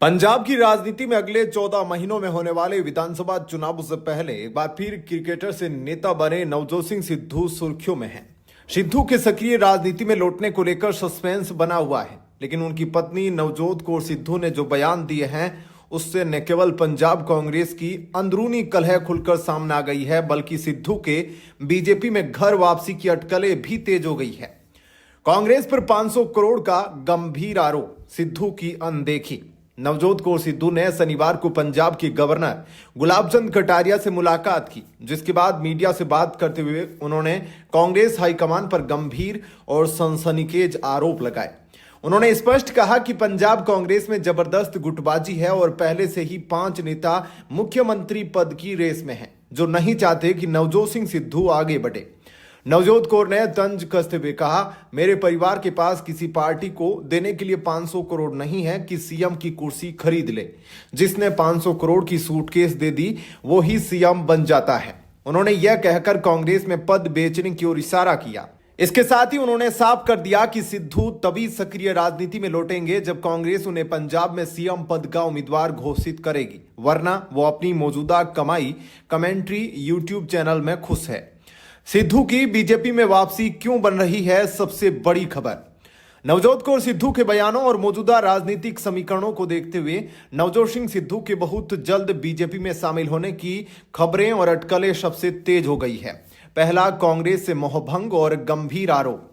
पंजाब की राजनीति में अगले 14 महीनों में होने वाले विधानसभा चुनाव से पहले एक बार फिर क्रिकेटर से नेता बने नवजोत सिंह सिद्धू सुर्खियों में हैं। सिद्धू के सक्रिय राजनीति में लौटने को लेकर सस्पेंस बना हुआ है, लेकिन उनकी पत्नी नवजोत कौर सिद्धू ने जो बयान दिए हैं उससे न केवल पंजाब कांग्रेस की अंदरूनी कलह खुलकर सामने आ गई है, बल्कि सिद्धू के बीजेपी में घर वापसी की अटकलें भी तेज हो गई है। कांग्रेस पर 500 करोड़ का गंभीर आरोप, सिद्धू की अनदेखी। नवजोत कौर सिद्धू ने शनिवार को पंजाब के गवर्नर गुलाबचंद कटारिया से मुलाकात की, जिसके बाद मीडिया से बात करते हुए उन्होंने कांग्रेस हाईकमान पर गंभीर और सनसनीखेज आरोप लगाए। उन्होंने स्पष्ट कहा कि पंजाब कांग्रेस में जबरदस्त गुटबाजी है और पहले से ही 5 नेता मुख्यमंत्री पद की रेस में हैं, जो नहीं चाहते कि नवजोत सिंह सिद्धू आगे बढ़े। नवजोत कौर ने तंज कसते हुए कहा, मेरे परिवार के पास किसी पार्टी को देने के लिए 500 करोड़ नहीं है कि सीएम की कुर्सी खरीद ले। जिसने 500 करोड़ की सूटकेस दे दी वो ही सीएम बन जाता है। उन्होंने यह कहकर कांग्रेस में पद बेचने की ओर इशारा किया। इसके साथ ही उन्होंने साफ कर दिया कि सिद्धू तभी सक्रिय राजनीति में लौटेंगे जब कांग्रेस उन्हें पंजाब में सीएम पद का उम्मीदवार घोषित करेगी, वरना वो अपनी मौजूदा कमाई कमेंट्री यूट्यूब चैनल में खुश है। सिद्धू की बीजेपी में वापसी क्यों बन रही है सबसे बड़ी खबर। नवजोत कौर सिद्धू के बयानों और मौजूदा राजनीतिक समीकरणों को देखते हुए नवजोत सिंह सिद्धू के बहुत जल्द बीजेपी में शामिल होने की खबरें और अटकलें सबसे तेज हो गई है। पहला, कांग्रेस से मोहभंग और गंभीर आरोप।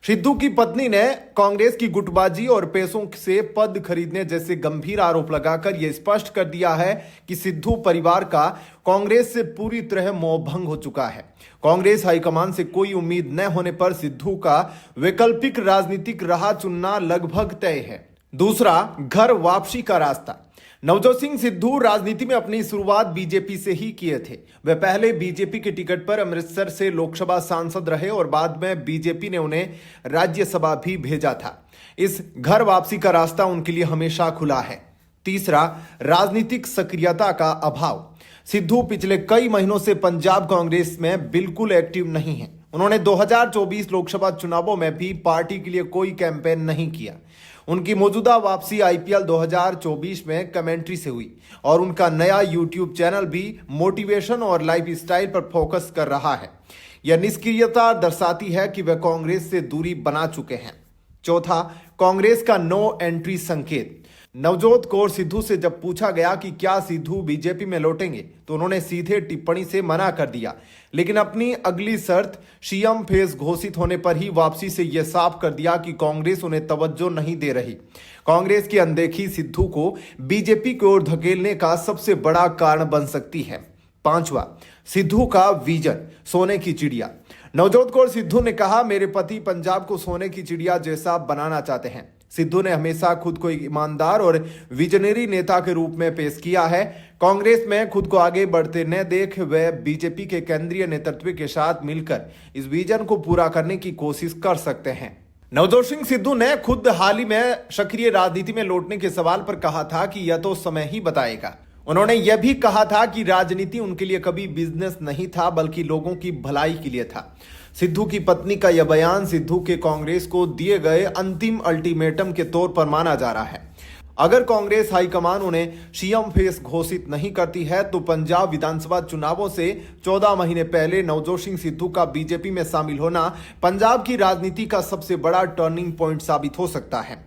सिद्धू की पत्नी ने कांग्रेस की गुटबाजी और पैसों से पद खरीदने जैसे गंभीर आरोप लगाकर यह स्पष्ट कर दिया है कि सिद्धू परिवार का कांग्रेस से पूरी तरह मोहभंग हो चुका है। कांग्रेस हाईकमान से कोई उम्मीद न होने पर सिद्धू का वैकल्पिक राजनीतिक राह चुनना लगभग तय है। दूसरा, घर वापसी का रास्ता। नवजोत सिंह सिद्धू राजनीति में अपनी शुरुआत बीजेपी से ही किए थे। वे पहले बीजेपी के टिकट पर अमृतसर से लोकसभा सांसद रहे और बाद में बीजेपी ने उन्हें राज्यसभा भी भेजा था। इस घर वापसी का रास्ता उनके लिए हमेशा खुला है। तीसरा, राजनीतिक सक्रियता का अभाव। सिद्धू पिछले कई महीनों से पंजाब कांग्रेस में बिल्कुल एक्टिव नहीं है। उन्होंने 2024 लोकसभा चुनावों में भी पार्टी के लिए कोई कैंपेन नहीं किया। उनकी मौजूदा वापसी आईपीएल 2024 में कमेंट्री से हुई और उनका नया यूट्यूब चैनल भी मोटिवेशन और लाइफस्टाइल पर फोकस कर रहा है। यह निष्क्रियता दर्शाती है कि वे कांग्रेस से दूरी बना चुके हैं। चौथा, कांग्रेस का नो एंट्री संकेत। नवजोत कौर सिद्धू से जब पूछा गया कि क्या सिद्धू बीजेपी में लौटेंगे तो उन्होंने सीधे टिप्पणी से मना कर दिया, लेकिन अपनी अगली शर्त सीएम फेस घोषित होने पर ही वापसी से यह साफ कर दिया कि कांग्रेस उन्हें तवज्जो नहीं दे रही। कांग्रेस की अनदेखी सिद्धू को बीजेपी की ओर धकेलने का सबसे बड़ा कारण बन सकती है। पांचवा, सिद्धू का विजन, सोने की चिड़िया। नवजोत कौर सिद्धू ने कहा, मेरे पति पंजाब को सोने की चिड़िया जैसा बनाना चाहते हैं। सिद्धू ने हमेशा खुद को ईमानदार और विजनरी नेता के रूप में पेश किया है। कांग्रेस में खुद को आगे बढ़ते न देख वे बीजेपी के केंद्रीय नेतृत्व के साथ मिलकर इस विजन को पूरा करने की कोशिश कर सकते हैं। नवजोत सिंह सिद्धू ने खुद हाल ही में सक्रिय राजनीति में लौटने के सवाल पर कहा था कि यह तो समय ही बताएगा। उन्होंने यह भी कहा था कि राजनीति उनके लिए कभी बिजनेस नहीं था, बल्कि लोगों की भलाई के लिए था। सिद्धू की पत्नी का यह बयान सिद्धू के कांग्रेस को दिए गए अंतिम अल्टीमेटम के तौर पर माना जा रहा है। अगर कांग्रेस हाईकमान उन्हें सीएम फेस घोषित नहीं करती है तो पंजाब विधानसभा चुनावों से 14 महीने पहले नवजोत सिंह सिद्धू का बीजेपी में शामिल होना पंजाब की राजनीति का सबसे बड़ा टर्निंग पॉइंट साबित हो सकता है।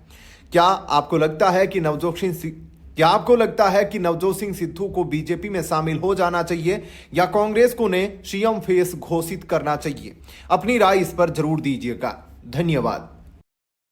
क्या आपको लगता है कि नवजोत सिंह सिद्धू को बीजेपी में शामिल हो जाना चाहिए या कांग्रेस को उन्हें सीएम फेस घोषित करना चाहिए? अपनी राय इस पर जरूर दीजिएगा। धन्यवाद।